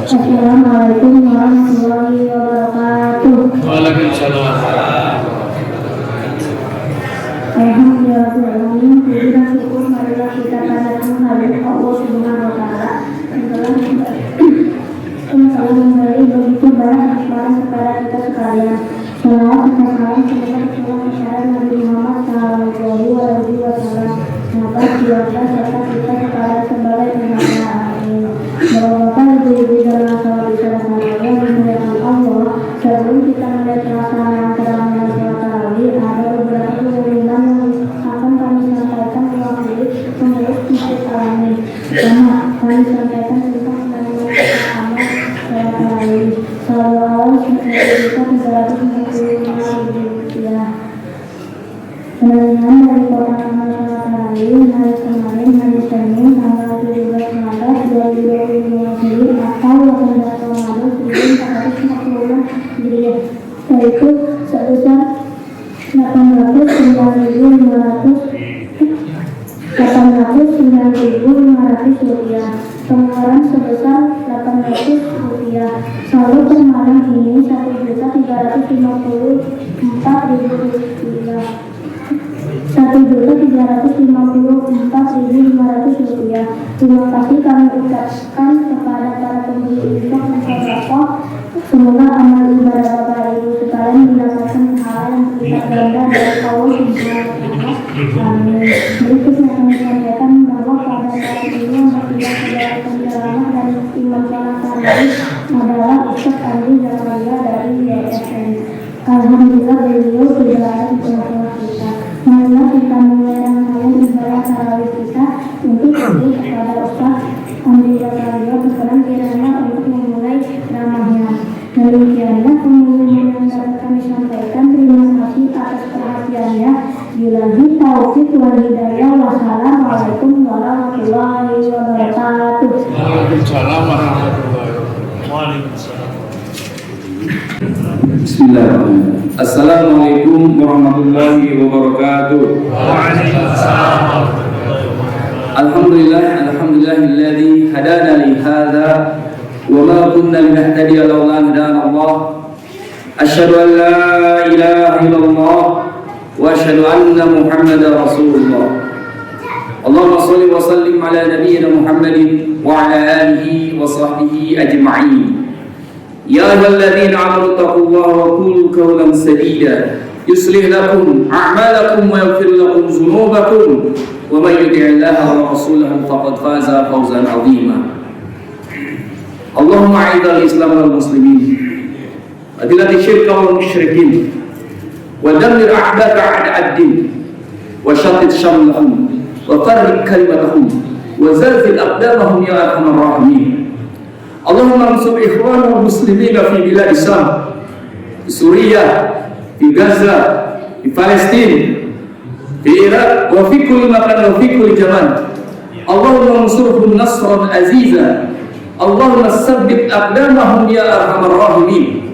Assalamualaikum warahmatullahi wabarakatuh. Waalaikumsalam. Alhamdulillahirrahmanirrahim. Puji dan syukur marilah kita panjatkan kehadirat Allah Subhanahu wa taala yang telah memberi begitu banyak nikmat kepada kita sekalian. Salawat dan salam semoga tercurah kepada Nabi Muhammad SAW, sahabat keluarga serta kita sekalian sebagai umatnya. Amin. Bapak-bapak, ibu-ibu dan sahabat saudara yang dimuliakan Allah, sebelum kita mulai pelaksanaan terawih sholat tarawih, ada beberapa pengumuman yang akan kami sampaikan mewakili pengurus Masjid Al-Amin. Pertama, kami sampaikan tentang bagaimana amal sholat tarawih. Salawat sekitar 355.000 rupiah. Penerimaan dari kotak amal sholat tarawih hari kemarin hari Senin tanggal 17 Maret 2022 atau 18 Ramadan 1446 Hijriah, yaitu sebesar 809.500 rupiah. Pengeluaran sebesar 800 rupiah. Saldo kemarin ini 1.354.000 rupiah. 1.354.500 rupiah. Terima kasih kami ucapkan kepada para pemberi infak dan sedekah. Semoga amal ibadah Bapak Ibu sekalian mendapatkan pahala yang berlipat ganda dari Allah Subhanahu wa taala. Amin. Berikutnya kami sampaikan bahwa pada saat ini yang bertugas sebagai penceramah dan imam sholat tarawih adalah Ustaz Andi Zakaria dari YSN. Alhamdulillah beliau tidak ada di tengah-tengah kita. Marilah kita mulai rangkaian ibadah tarawih kita. Untuk itu kepada Ustaz Andi Zakaria berkenan kiranya untuk memulai ceramahnya. Demikianlah pengumuman yang dapat kami sampaikan. Terima kasih atas perhatiannya. Billahi taufiq wal hidayah. Wassalamualaikum warahmatullahi wabarakatuh. Waalaikumsalam warahmatullahi wabarakatuh. Bismillahirrahmanirrahim. Assalamualaikum warahmatullahi wabarakatuh. Waalaikumsalam warahmatullahi wabarakatuh. Alhamdulillahilladzi hadana li hadza wa ma kunna linahtadiya laula an hadana Allah. Asyhadu an la ilaha illallah wa asyhadu anna Muhammadar Rasulullah. Allahumma shalli wa sallim ala nabiyyina Muhammadin wa ala alihi wa sahbihi ajma'in. Ya ayyuhalladzina amanu taqullaha wa qulu qawlan sadida yuslih lakum a'malakum wa yaghfir lakum dzunubakum wa may yuti'illaha wa rasulahu faqad faza fawzan 'azima. Allahumma a'idhal Islam wal muslimin wa adillati syirka wal musyrikin wa dammir a'daka a'da'ad-din wa shattit shamlahum wa farriq kalimatahum wa zalzil aqdamahum ya arhamar rahimin. Allahumma ansur ikhwanul muslimina fi bilad Islam, di Suriah, di Gaza, di Palestina, di Irak, wa fi kulli makan wa fi kulli zaman. Allahumma ansurhum nasran aziza. Allahumma tsabbit aqdamahum ya arhamar rahimin.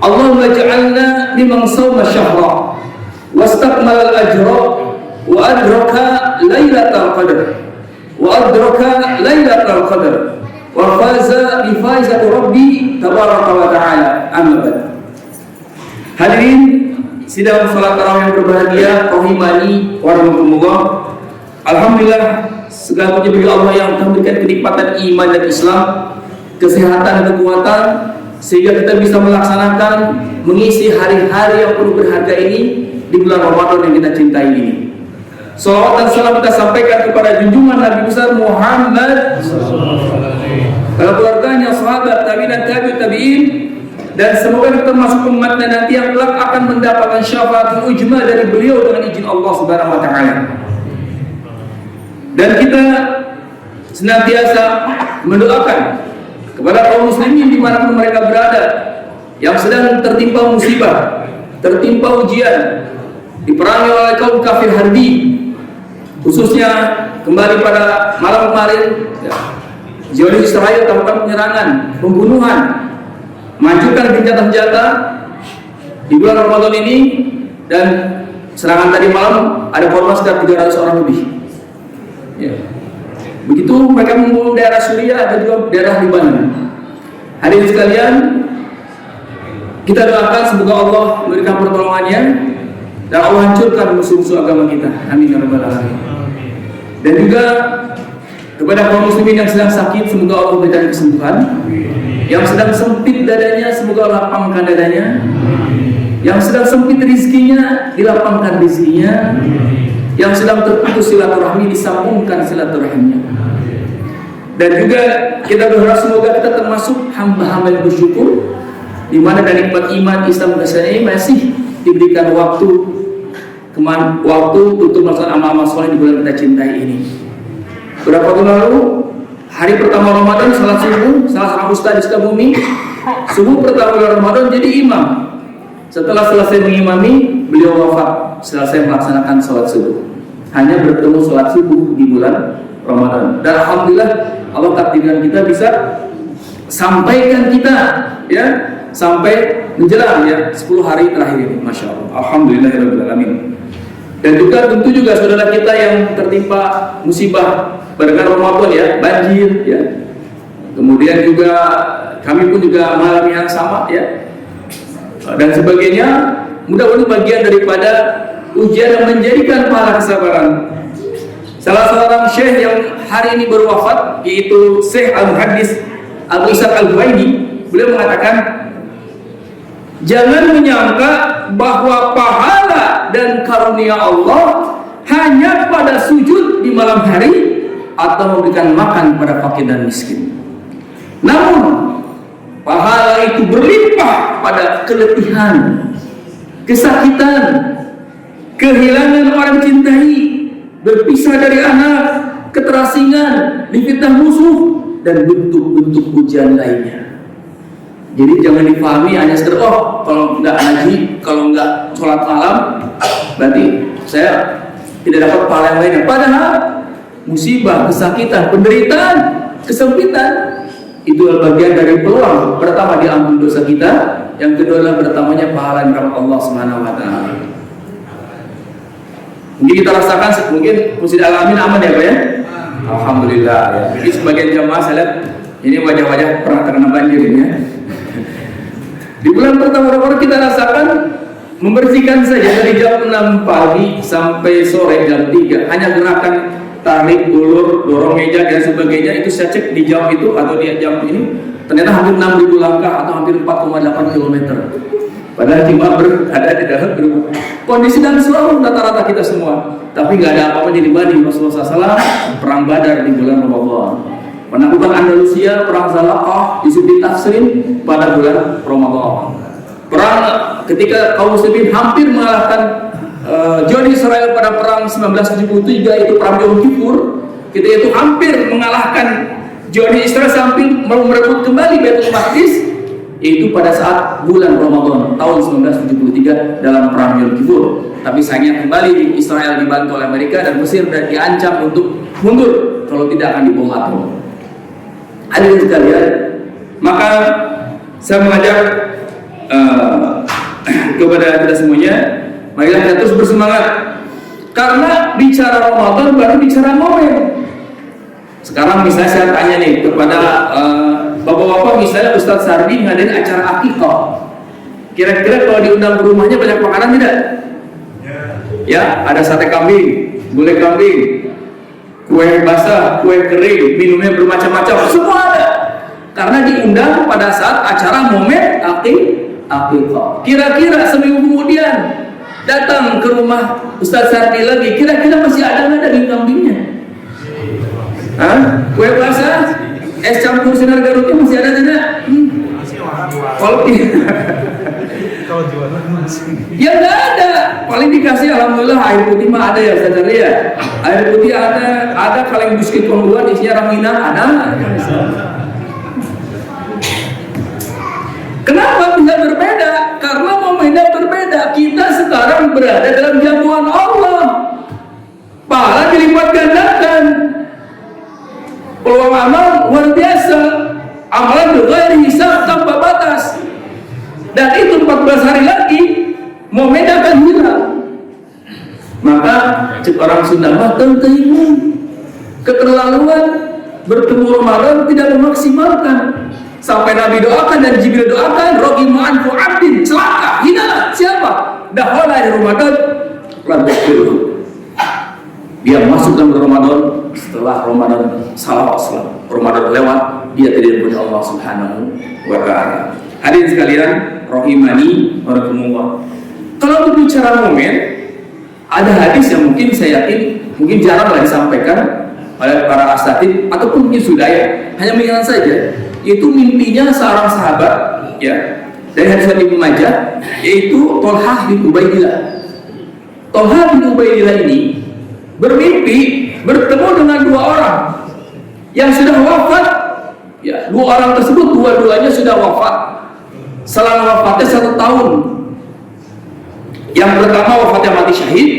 Allahumma ij'alna mimman shawma syahra wastakmala al-ajra wa adraka lailatal qadr wa faza bi faizati rabbi tabaraka wa ta'ala. Amma ba'd. Hadirin sidang salat tarawih yang berbahagia rahimani wa rahmatullah. Alhamdulillah, segala puji bagi Allah yang telah memberikan kenikmatan iman dan Islam, kesehatan dan kekuatan sehingga kita bisa melaksanakan mengisi hari-hari yang penuh berharga ini di bulan Ramadan yang kita cintai ini. Salawat dan salam kita sampaikan kepada junjungan Nabi besar Muhammad, keluarganya, sahabat, tabi'in dan tabi'in, dan semoga kita masuk umatnya nanti yang kelak akan mendapatkan syafaatul ujma dari beliau dengan izin Allah Subhanahu wa taala. Dan kita senantiasa mendoakan kepada kaum muslimin dimanapun mereka berada yang sedang tertimpa musibah, tertimpa ujian, diperangi oleh kaum kafir harbi, khususnya kembali pada malam kemarin Zionis Israel melakukan penyerangan, pembunuhan, mengajukan senjata-senjata di bulan Ramadan ini, dan serangan tadi malam ada korban sekitar 300 orang lebih. Ya. Begitu mereka membom daerah Suriah dan juga daerah Libanon. Hadirin sekalian, kita doakan semoga Allah memberikan pertolongannya dan Allah hancurkan musuh-musuh agama kita. Amin ya rabbal alamin. Dan juga kepada kaum muslimin yang sedang sakit, semoga Allah berikan kesembuhan. Yang sedang sempit dadanya, semoga Allah lapangkan dadanya. Yang sedang sempit rizkinya, dilapangkan rizkinya. Yang sedang terputus silaturahmi, disambungkan silaturahminya. Dan juga kita berharap semoga kita termasuk hamba-hamba yang bersyukur, di mana dari nikmat iman Islam ini masih diberikan waktu untuk melakukan amal-amal soleh di bulan kita cintai ini. Beberapa waktu lalu, hari pertama Ramadan, salat subuh, salah seorang ustaz di Sukabumi, subuh pertama bulan Ramadan jadi imam. Setelah selesai mengimami, beliau wafat selesai melaksanakan salat subuh. Hanya bertemu salat subuh di bulan Ramadan. Dan alhamdulillah Allah takdirkan kita bisa sampaikan kita ya sampai menjelang ya 10 hari terakhir ini, masya Allah. Alhamdulillahirabbil alamin. Dan juga tentu juga saudara kita yang tertimpa musibah barengan Ramadan ya, banjir ya. Kemudian juga kami pun juga mengalami yang sama ya. Dan sebagainya, mudah-mudahan bagian daripada ujian yang menjadikan pahala kesabaran. Salah seorang syekh yang hari ini berwafat, yaitu Syekh Al-Muhaddis Abu Ishaq Al-Huwaini, beliau mengatakan, jangan menyangka bahwa pahala dan karunia Allah hanya pada sujud di malam hari atau memberikan makan pada fakir dan miskin. Namun pahala itu berlimpah pada keletihan, kesakitan, kehilangan orang cintai, berpisah dari anak, keterasingan, difitnah musuh, dan bentuk-bentuk ujian lainnya. Jadi jangan dipahami hanya sekedar kalau nggak ngaji, kalau nggak sholat malam, berarti saya tidak dapat pahala yang lainnya. Padahal musibah, kesakitan, penderitaan, kesempitan itu adalah bagian dari peluang. Pertama diampuni dosa kita, yang kedua adalah bertambahnya pahala dari Allah Subhanahu wa taala. Mungkin kita rasakan, mungkin mesti alamin aman ya Pak ya? Alhamdulillah ya. Jadi sebagian jamaah saya lihat ini wajah-wajah pernah terkena banjir ini ya. Di bulan pertama kita rasakan membersihkan saja dari jam 6 pagi sampai sore jam 3. Hanya gerakan tarik, ulur, dorong meja dan sebagainya, itu saya cek di jam itu atau di jam ini ternyata hampir 6.000 langkah atau hampir 4,8 km. Padahal cuma berada di dalam kondisi dan selalu rata-rata kita semua, tapi nggak ada apa-apa dibanding Rasulullah SAW perang Badar di bulan Ramadan, penaklukan Andalusia, perang Zalaqah, Yusuf Tafsirin pada bulan Ramadan, perang ketika kaum muslimin hampir mengalahkan Joni Israel pada perang 1973, itu perang Yom Kippur, kita itu hampir mengalahkan Joni Israel sampai mau merebut kembali Baitul Maqdis, itu pada saat bulan Ramadan tahun 1973 dalam perang Yom Kippur. Tapi sayangnya kembali Israel dibantu oleh Amerika dan Mesir dan diancam untuk mundur kalau tidak akan dibom atom. Hadirin sekalian, maka saya mengajak kepada kita semuanya, marilah kita terus bersemangat, karena bicara Ramadan baru bicara momen. Sekarang misalnya saya tanya nih kepada bapak-bapak, misalnya Ustadz Sardi ngadain acara akikah, kira-kira kalau diundang ke rumahnya banyak makanan tidak? Ya, ada sate kambing, gulai kambing, kue basah, kue kering, minumnya bermacam-macam, semua ada. Karena diundang pada saat acara momen akikah. Kira-kira seminggu kemudian datang ke rumah Ustadz Sardi lagi, kira-kira masih ada nggak daging kambingnya? Kue basah, es campur sinar garutnya masih ada tidak? Kalau ya nggak ada. Paling dikasih alhamdulillah air putih mah ada ya saudara ya. Air putih ada kaleng biskuit pembuat isinya Ramina ada. Kenapa bisa berbeda? Karena momennya berbeda. Kita sekarang berada dalam jangkauan Allah. Pahala dilipat gandakan. Peluang amal luar biasa, amalan berghairi hisab tanpa batas, dan itu 14 hari lagi momen akan hilang. Maka cek orang Sunda mah teu teuing, keterlaluan bertemu Ramadan tidak memaksimalkan. Sampai Nabi doakan dan Jibril doakan, rohimah anfu abdin, celaka, hina. Siapa? Dakhala di Ramadan, lalu dia masuk dalam Ramadan, setelah Ramadan Ramadan lewat, dia tidak dipuji Allah Subhanahu wa Ta'ala. Hadirin sekalian, rahimani wa rahimakumullah. Kalau berbicara momen, ada hadis yang mungkin saya yakin mungkin jarang lah disampaikan oleh para asatid ataupun mungkin sudah ya, hanya mengingat saja. Itu mimpinya seorang sahabat ya dari hadis Ibnu Majah, yaitu Thalhah bin Ubaidillah. Thalhah bin Ubaidillah ini bermimpi bertemu dengan dua orang yang sudah wafat ya. Dua orang tersebut dua-duanya sudah wafat. Selang wafatnya 1 tahun. Yang pertama wafatnya mati syahid,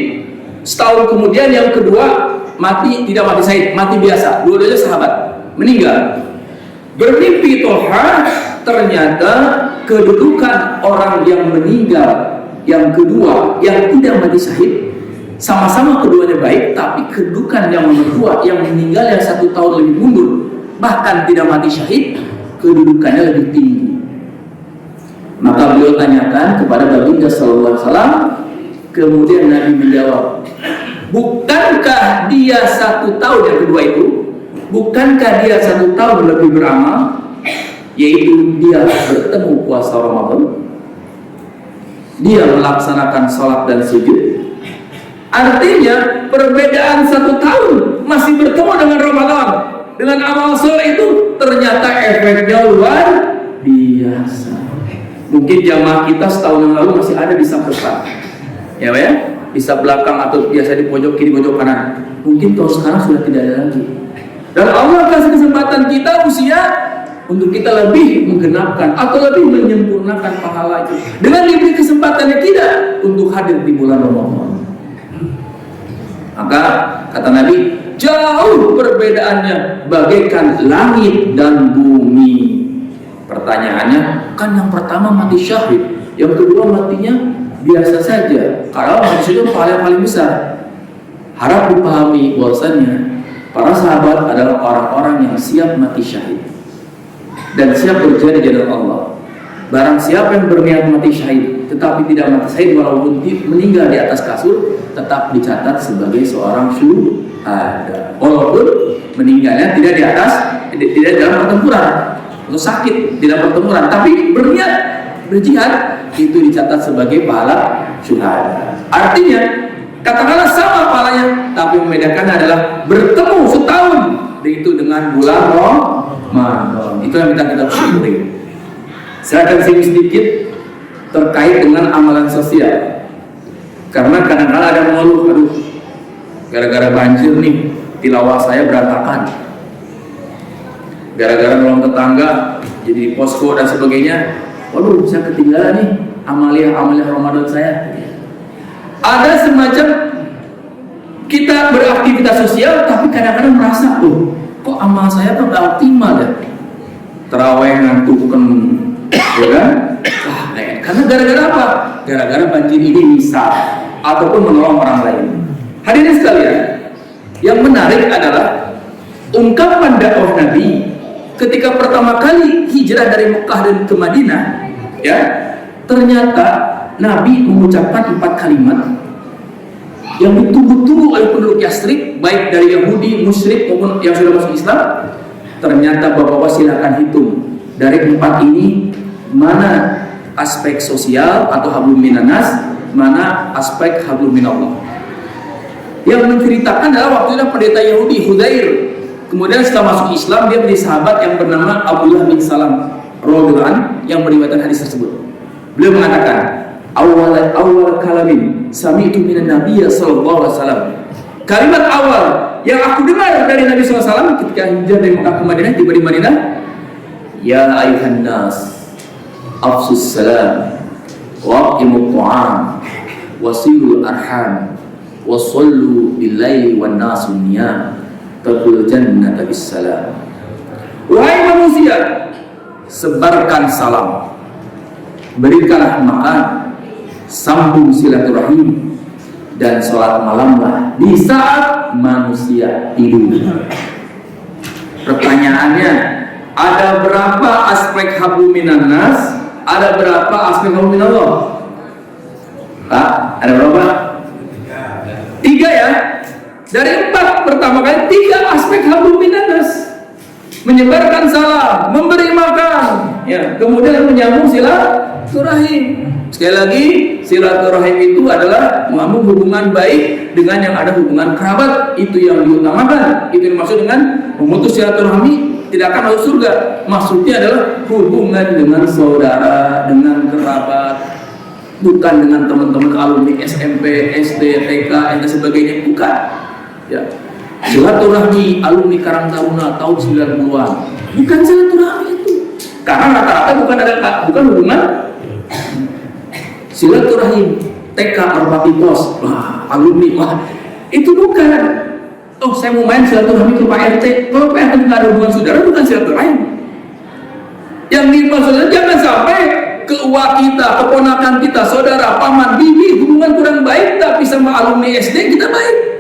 setahun kemudian yang kedua mati, tidak mati syahid, mati biasa. Dua-duanya sahabat meninggal. Bermimpi Thalhah, ternyata kedudukan orang yang meninggal yang kedua yang tidak mati syahid, sama-sama keduanya baik, tapi kedudukan yang kedua yang meninggal yang 1 tahun lebih mundur, bahkan tidak mati syahid, kedudukannya lebih tinggi. Maka beliau tanyakan kepada Baginda sallallahu alaihi wasallam, kemudian Nabi menjawab, bukankah dia 1 tahun yang kedua itu, bukankah dia 1 tahun lebih beramal, yaitu dia bertemu puasa Ramadan, dia melaksanakan sholat dan sujud. Artinya perbedaan 1 tahun masih bertemu dengan Ramadan, dengan amal soleh itu ternyata efeknya luar biasa. Mungkin jamaah kita setahun yang lalu masih ada di saf depan, ya Pak ya, di saf belakang atau biasa di pojok kiri, pojok kanan. Mungkin tahun sekarang sudah tidak ada lagi. Dan Allah kasih kesempatan kita usia untuk kita lebih menggenapkan atau lebih menyempurnakan pahala itu dengan diberi kesempatannya tidak untuk hadir di bulan Ramadan. Maka kata Nabi, jauh perbedaannya bagaikan langit dan bumi. Pertanyaannya, kan yang pertama mati syahid, yang kedua matinya biasa saja. Kalau mati syahid pahala yang paling besar. Harap dipahami bahwasannya para sahabat adalah orang-orang yang siap mati syahid dan siap berjaya di jalan Allah. Barang siapa yang berniat mati syahid tetapi tidak mati syahid walaupun meninggal di atas kasur, tetap dicatat sebagai seorang syuhada walaupun meninggalnya tidak di atas, tidak dalam pertempuran atau sakit dalam pertempuran, tapi berniat berjihad, itu dicatat sebagai pahala syuhada. Artinya katakanlah sama pahalanya, tapi membedakannya adalah bertemu setahun itu dengan bulan Ramadan. Itu yang kita syukuri. Saya akan sedikit terkait dengan amalan sosial, karena kadang-kadang ada mengeluh, aduh, gara-gara banjir nih tilawah saya berantakan, gara-gara nolong tetangga jadi posko dan sebagainya, waduh saya ketinggalan nih amalia Ramadan saya. Ada semacam kita beraktivitas sosial tapi kadang-kadang merasa, kok amal saya tuh gak optimal ya, terawih ngantukkan, ya kan? Karena gara-gara apa? Gara-gara banjir ini misal ataupun menolong orang lain. Hadirin sekalian, yang menarik adalah ungkapan dakwah Nabi ketika pertama kali hijrah dari Mekah dan ke Madinah, ya, ternyata Nabi mengucapkan 4 kalimat yang ditunggu-tunggu oleh penduduk Yathrib, baik dari Yahudi, musyrik maupun yang sudah masuk Islam. Ternyata bapak-bapak silakan hitung dari 4 ini mana aspek sosial atau hablum minanas, mana aspek hablum minallah. Yang menceritakan adalah waktu itu pendeta Yahudi Hudair. Kemudian setelah masuk Islam dia menjadi sahabat yang bernama Abdullah bin Salam radhiyallahu anhu yang meriwayatkan hadis tersebut. Beliau mengatakan, awal kalamin sami'tu minan nabiyya sallallahu alaihi wasallam. Kalimat awal yang aku dengar dari Nabi sallallahu alaihi wasallam ketika hijrah dari Mekah ke Madinah, tiba di Madinah, ya ayuhan nas afsus salam wa aqimut ta'am wasilul arham wasallu bil-laili wan nasu niyam tadkhulul jannata bis salam. Wahai manusia, sebarkan salam, berikanlah makan, sambung silaturahim, dan sholat malamlah di saat manusia hidup. Pertanyaannya, ada berapa aspek hablum minan nas? Ada berapa aspek hablum minallah? Pak, ada berapa? 3 ya. Dari 4 pertama kali 3 aspek hablum minan nas. Menyebarkan salam, memberi makan, ya, kemudian menyambung silaturahim. Sekali lagi, silaturahim itu adalah mengambil hubungan baik dengan yang ada hubungan kerabat, itu yang diutamakan. Itu dimaksud dengan memutus silaturahmi tidak akan masuk surga. Maksudnya adalah hubungan dengan saudara, dengan kerabat, bukan dengan teman-teman alumni SMP, SD, TK, dan sebagainya, bukan. Ya. Silaturahmi alumni Karang Taruna tahun 90-an bukan silaturahmi itu, karena rata-rata bukan hubungan silaturahim TK Merpati Pos, wah alumni, wah itu bukan. Oh, saya mau main silaturahmi ke Pak RT. Kalau Pak RT nggak ada hubungan saudara, bukan silaturahim. Yang dimaksudnya jangan sampai ke uak kita, keponakan kita, saudara, paman, bibi hubungan kurang baik, tapi sama alumni SD kita baik.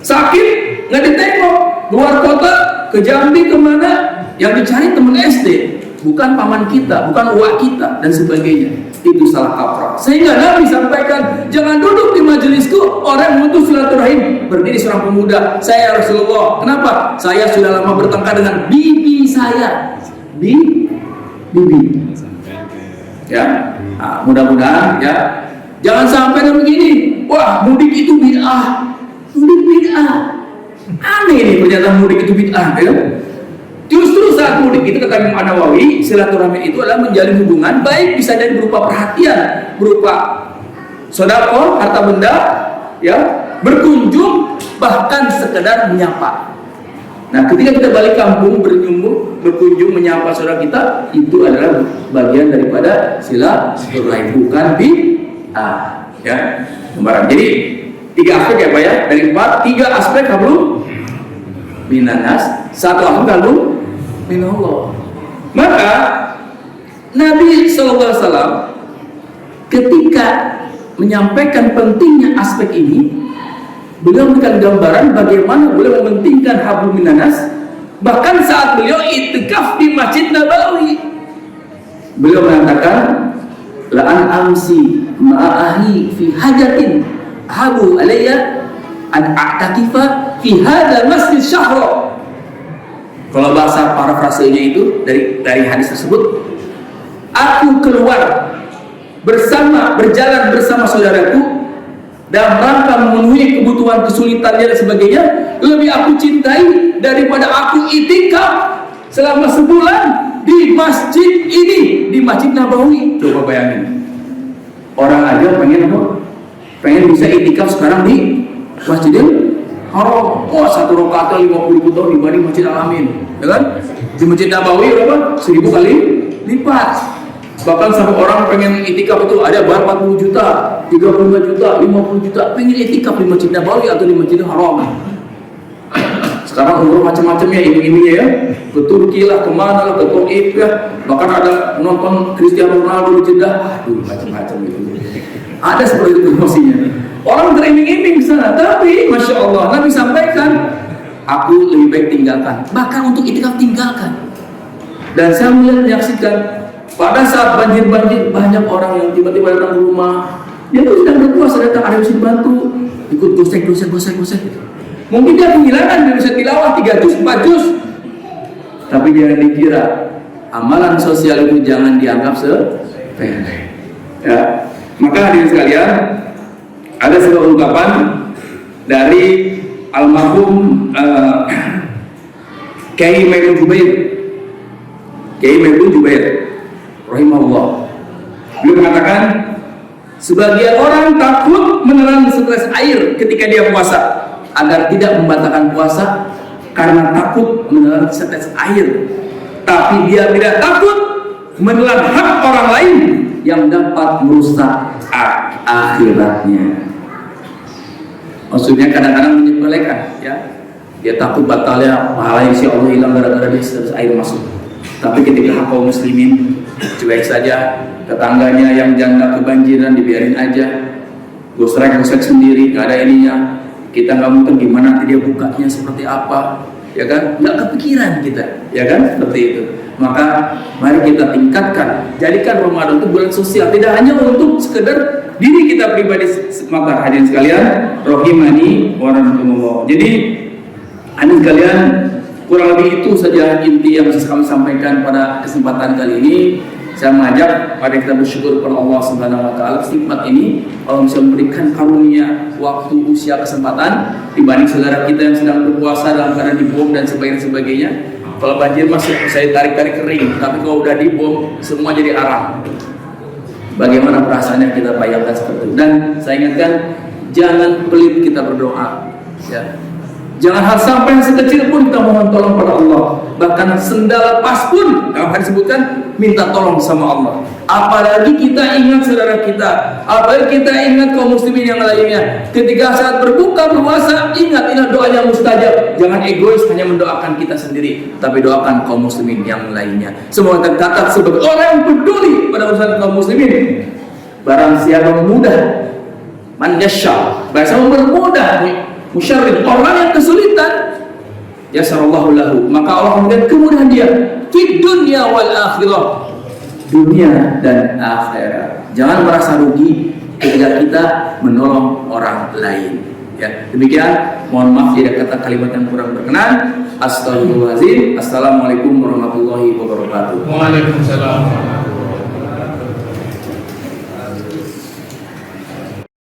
Sakit nggak ditengok, luar kota, ke Jambi, kemana, yang dicari teman SD, bukan paman kita, bukan uak kita, dan sebagainya. Itu salah kaprah. Sehingga Nabi sampaikan, jangan duduk di majelisku orang memutus silaturahim. Berdiri seorang pemuda, saya Rasulullah. Kenapa? Saya sudah lama bertengkar dengan bibi saya. Bibi. Ya, nah, mudah-mudahan ya, jangan sampai begini. Wah, mudik itu bid'ah. Mudik bid'ah. Aneh nih pernyataan mudik itu bid'ah, ya. Justru saat mudik itu kata Imam An-Nawawi, silaturahmi itu adalah menjalin hubungan baik, bisa jadi berupa perhatian, berupa sedekah, harta benda, ya, berkunjung, bahkan sekedar menyapa. Nah, ketika kita balik kampung, berkunjung, menyapa saudara kita, itu adalah bagian daripada silaturahim, bukan bid'ah, ya. Kemarin. Jadi 3 aspek ya Pak ya, dari 4, 3 aspek hablum minan nas, 1 aspek hablum minallah. Maka Nabi SAW ketika menyampaikan pentingnya aspek ini, beliau memberikan gambaran bagaimana beliau mementingkan hablum minan nas. Bahkan saat beliau itikaf di Masjid Nabawi, beliau mengatakan, la'an amsi ma'ahi fi hajatin habu alayya an a'takifa fi hadal masjid syahra. Kalau bahasa parafrasenya itu dari hadis tersebut, aku keluar berjalan bersama saudaraku dalam rangka memenuhi kebutuhan kesulitannya dan sebagainya, lebih aku cintai daripada aku itikaf selama sebulan di masjid ini, di Masjid Nabawi. Coba bayangin, orang aja pengen bisa itikaf sekarang di Masjidil Haram. Oh, 1 rakaat 50.000 tahun dibanding Masjid Al-Amin, ya kan? Di Masjid Nabawi berapa? 1000 kali lipat. Bahkan sampai orang pengen itikaf itu ada bar 40 juta, 35 juta, 50 juta, pengen itikaf di Masjid Nabawi atau di Masjidil Haram. Sekarang umur macam-macamnya, iming-imingnya ya, ke Turki lah, kemana lah, ke Taif ya, bahkan ada nonton Cristiano Ronaldo di Jeddah, aduh macam-macam gitu. Ada seperti itu promosinya. Orang teriming-iming ke sana, tapi Masya Allah, Nabi sampaikan, aku lebih baik tinggalkan, bahkan untuk itikaf tinggalkan. Dan saya menyaksikan pada saat banjir banyak orang yang tiba-tiba datang ke rumah, dia tuh sedang berpuasa, datang ada yang bisa dibantu, ikut gosek gitu. Mungkin dia kehilangan, dia bisa tilawah 3 juz, 4 juz, tapi jangan dikira amalan sosial itu jangan dianggap sepele. Ya, maka hadirin sekalian, ada sebuah ungkapan dari almarhum Kiai Maimun Jubair rahimahullah. Beliau mengatakan, sebagian orang takut menelan setetes air ketika dia puasa agar tidak membatalkan puasa karena takut menelan setetes air, tapi dia tidak takut menelan hak orang lain yang dapat merusak akhiratnya. Maksudnya kadang-kadang menyepelekan, ya, dia takut batalnya pahala insya Allah hilang gara-gara dia setetes air masuk. Tapi ketika hak kaum muslimin, cuek saja, tetangganya yang janda kebanjiran dibiarin aja, gosrek sendiri, gak ada ininya. Kita nggak mungkin gimana nanti dia bukanya seperti apa, ya kan? Nggak kepikiran kita, ya kan? Seperti itu. Maka mari kita tingkatkan, jadikan Ramadan itu bulan sosial, tidak hanya untuk sekedar diri kita pribadi. Maka hadirin sekalian, rohimani warahmatullah. Jadi hadirin sekalian, kurang lebih itu saja inti yang bisa kami sampaikan pada kesempatan kali ini. Saya mengajak pada kita bersyukur kepada Allah Subhanahu wa taala nikmat ini, Allah bisa memberikan karunia waktu, usia, kesempatan dibanding saudara kita yang sedang berpuasa dalam keadaan dibom dan sebagainya. Kalau banjir masih saya tarik-tarik kering, tapi kalau udah dibom semua jadi arang. Bagaimana perasaannya kita bayangkan seperti itu. Dan saya ingatkan, jangan pelit kita berdoa, ya. Jangan hal sampai yang sekecil pun kita mohon tolong pada Allah. Bahkan sendal lepas pun yang akan disebutkan minta tolong sama Allah. Apalagi kita ingat saudara kita, apalagi kita ingat kaum muslimin yang lainnya. Ketika saat berbuka puasa, ingat doanya mustajab. Jangan egois hanya mendoakan kita sendiri, tapi doakan kaum muslimin yang lainnya. Semua tercatat sebagai orang yang peduli pada urusan kaum muslimin. Barang siapa mudah, man yasha, bahasa mempermudah. Musyarrid, orang yang kesulitan, yasarallahu lahu, maka Allah memberikan kemudahan dia fid dunya wal akhirah, dunia dan akhirat. Jangan merasa rugi ketika kita menolong orang lain, ya. Demikian, mohon maaf jika kata kalimat yang kurang berkenan. Astagfirullahaladzim. Assalamualaikum warahmatullahi wabarakatuh. Waalaikumsalam.